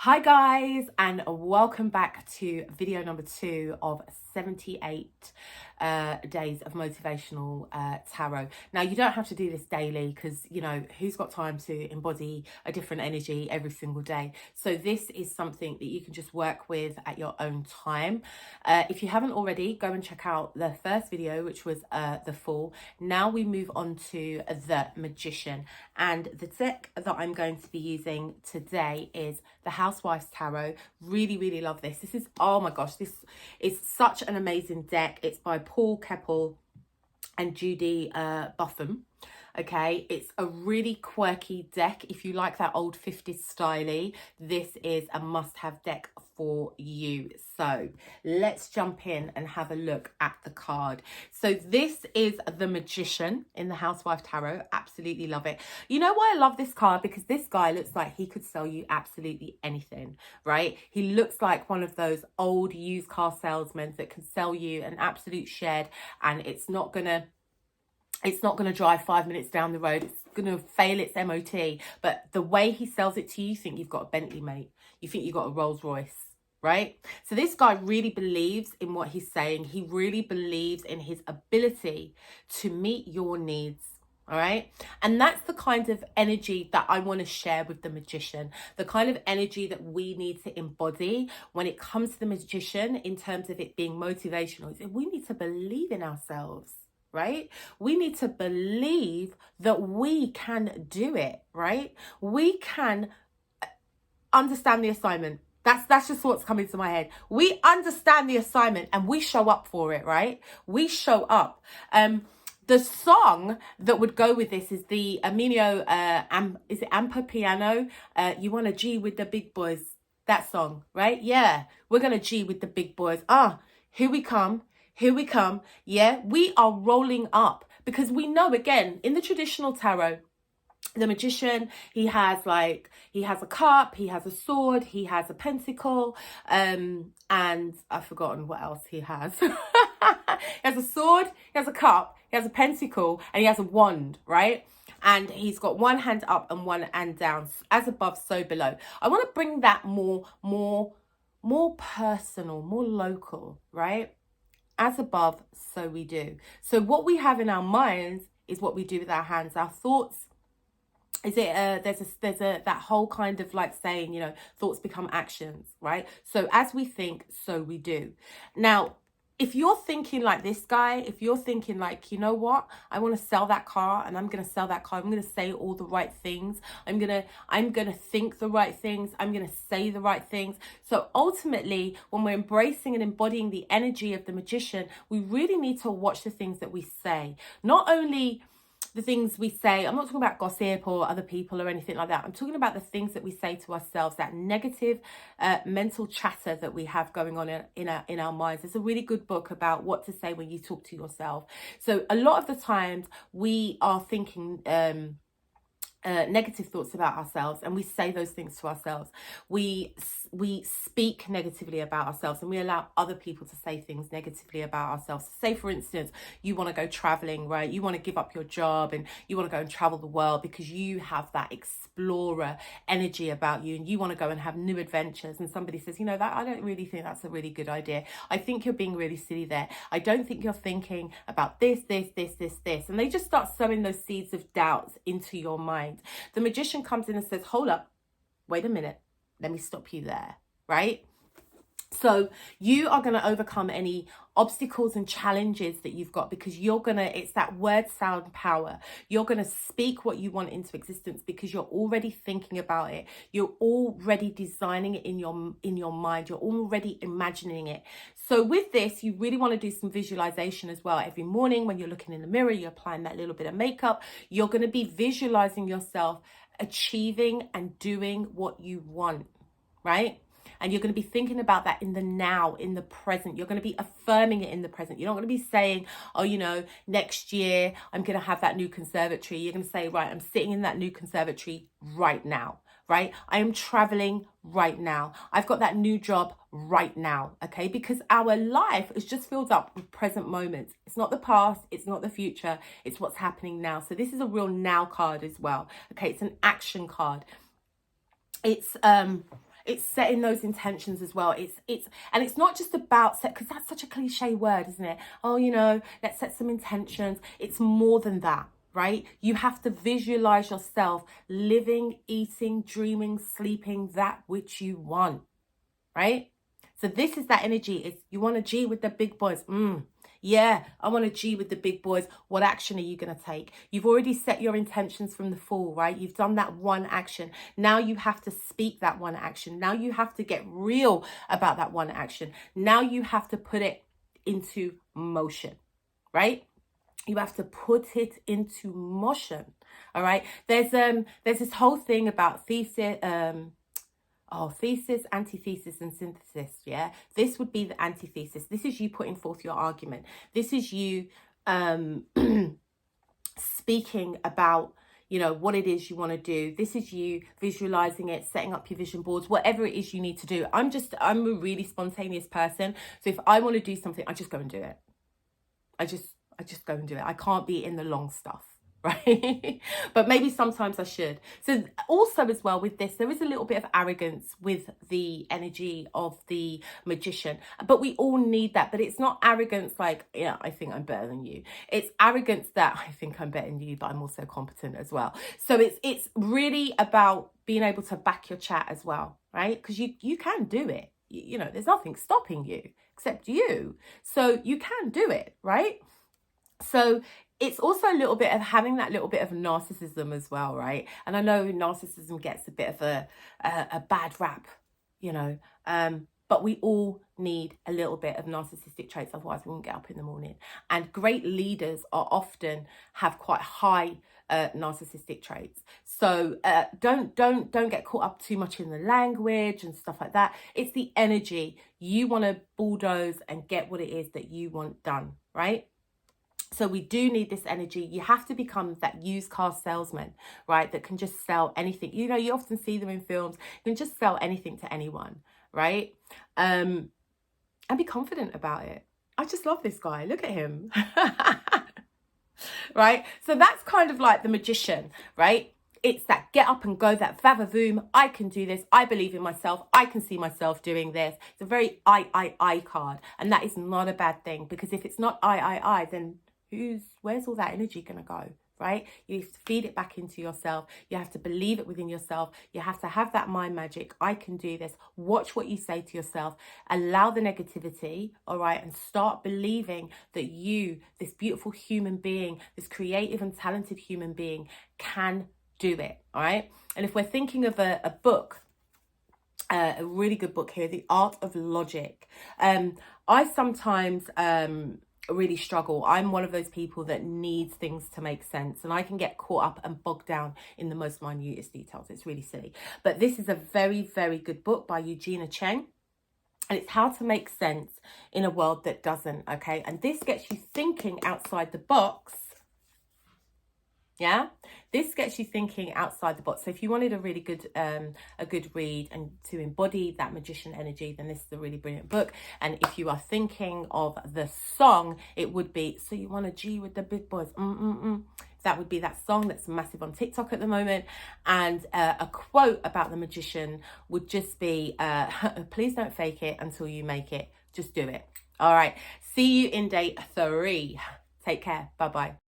Hi guys, and welcome back to video number 2 of 78 days of motivational tarot. Now, you don't have to do this daily because, you know, who's got time to embody a different energy every single day? So this is something that you can just work with at your own time. If you haven't already, go and check out the first video, which was the Fool. Now we move on to the Magician, and the deck that I'm going to be using today is the Housewives Tarot. Really love this. This is, oh my gosh, this is such an amazing deck. It's by Paul Keppel and Judy Buffum. Okay, it's a really quirky deck. If you like that old 50s styly, this is a must-have deck for you. So let's jump in and have a look at the card. So this is the Magician in the Housewife Tarot. Absolutely love it. You know why I love this card? Because this guy looks like he could sell you absolutely anything, right? He looks like one of those old used car salesmen that can sell you an absolute shed, and it's not gonna drive 5 minutes down the road. It's going to fail its MOT. But the way he sells it to you, you think you've got a Bentley, mate. You think you've got a Rolls Royce, right? So this guy really believes in what he's saying. He really believes in his ability to meet your needs. All right. And that's the kind of energy that I want to share with the Magician, the kind of energy that we need to embody when it comes to the Magician in terms of it being motivational. We need to believe in ourselves. Right? We need to believe that we can do it, right? We can understand the assignment. That's just what's coming to my head. We understand the assignment and we show up for it, right? We show up. The song that would go with this is the Amino, is it Ampa Piano? You want to G with the big boys. That song, right? Yeah, we're going to G with the big boys. Here we come. Here we come. Yeah, we are rolling up because we know, again, in the traditional tarot, the Magician, he has a cup, he has a sword, he has a pentacle, and I've forgotten what else he has. He has a sword, he has a cup, he has a pentacle, and he has a wand, right? And he's got one hand up and one hand down, as above, so below. I want to bring that more personal, more local, right? As above, so we do. So what we have in our minds is what we do with our hands. Our thoughts, is it there's a that whole kind of like saying, you know, thoughts become actions, right? So as we think, so we do. Now, if you're thinking like this guy, if you're thinking like, you know what, I want to sell that car, and I'm going to sell that car. I'm going to say all the right things. I'm going to think the right things. I'm going to say the right things. So ultimately, when we're embracing and embodying the energy of the Magician, we really need to watch the things that we say. Not only the things we say, I'm not talking about gossip or other people or anything like that. I'm talking about the things that we say to ourselves, that negative mental chatter that we have going on in our minds. There's a really good book about what to say when you talk to yourself. So a lot of the times we are thinking negative thoughts about ourselves, and we say those things to ourselves. We speak negatively about ourselves, and we allow other people to say things negatively about ourselves. Say, for instance, you want to go traveling, right? You want to give up your job and you want to go and travel the world because you have that explorer energy about you, and you want to go and have new adventures. And somebody says, you know, that I don't really think that's a really good idea. I think you're being really silly there. I don't think you're thinking about this. And they just start sowing those seeds of doubts into your mind. The Magician comes in and says, hold up, wait a minute, let me stop you there, right? So you are going to overcome any obstacles and challenges that you've got, because it's that word sound power. You're going to speak what you want into existence because you're already thinking about it. You're already designing it in your mind. You're already imagining it. So with this, you really want to do some visualization as well. Every morning when you're looking in the mirror, you're applying that little bit of makeup. You're going to be visualizing yourself achieving and doing what you want, right? And you're going to be thinking about that in the now, in the present. You're going to be affirming it in the present. You're not going to be saying, oh, you know, next year I'm going to have that new conservatory. You're going to say, right, I'm sitting in that new conservatory right now, right? I am traveling right now. I've got that new job right now, okay? Because our life is just filled up with present moments. It's not the past, it's not the future, it's what's happening now. So this is a real now card as well, okay? It's an action card. It's it's setting those intentions as well. And it's not just about set, because that's such a cliche word, isn't it? Oh, you know, let's set some intentions. It's more than that, right? You have to visualize yourself living, eating, dreaming, sleeping that which you want, right? So this is that energy. It's you want to G with the big boys. Yeah, I want to G with the big boys. What action are you going to take? You've already set your intentions from the fall, right? You've done that one action. Now you have to speak that one action. Now you have to get real about that one action. Now you have to put it into motion, right? You have to put it into motion. All right. There's this whole thing about thesis, thesis, antithesis, and synthesis. Yeah, this would be the antithesis. This is you putting forth your argument. This is you speaking about, you know, what it is you want to do. This is you visualizing it, setting up your vision boards, whatever it is you need to do. I'm a really spontaneous person. So if I want to do something, I just go and do it. I just go and do it. I can't be in the long stuff, right? But maybe sometimes I should. So also as well with this, there is a little bit of arrogance with the energy of the magician, but we all need that. But it's not arrogance like, yeah, I think I'm better than you. It's arrogance that I think I'm better than you, but I'm also competent as well. So it's really about being able to back your chat as well, right? Because you can do it. You know, there's nothing stopping you except you. So you can do it, right? So it's also a little bit of having that little bit of narcissism as well, right? And I know narcissism gets a bit of a bad rap, you know, but we all need a little bit of narcissistic traits, otherwise we won't get up in the morning. And great leaders are often have quite high narcissistic traits. So don't get caught up too much in the language and stuff like that. It's the energy. You want to bulldoze and get what it is that you want done, right? So we do need this energy. You have to become that used car salesman, right? That can just sell anything. You know, you often see them in films. You can just sell anything to anyone, right? And be confident about it. I just love this guy. Look at him. Right? So that's kind of like the magician, right? It's that get up and go, that va-va-voom. I can do this. I believe in myself. I can see myself doing this. It's a very I card. And that is not a bad thing, because if it's not I, then where's all that energy going to go, right? You have to feed it back into yourself. You have to believe it within yourself. You have to have that mind magic. I can do this. Watch what you say to yourself. Allow the negativity, all right? And start believing that you, this beautiful human being, this creative and talented human being, can do it, all right? And if we're thinking of a book, a really good book here, The Art of Logic. I sometimes really struggle. I'm one of those people that needs things to make sense, and I can get caught up and bogged down in the most minutest details. It's really silly. But this is a very, very good book by Eugenia Cheng, and it's how to make sense in a world that doesn't, okay? And this gets you thinking outside the box. Yeah, this gets you thinking outside the box. So if you wanted a really good read and to embody that magician energy, then this is a really brilliant book. And if you are thinking of the song, it would be So You Want to G with the Big Boys. That would be that song that's massive on TikTok at the moment. And a quote about the magician would just be, please don't fake it until you make it. Just do it. All right. See you in day 3. Take care. Bye-bye.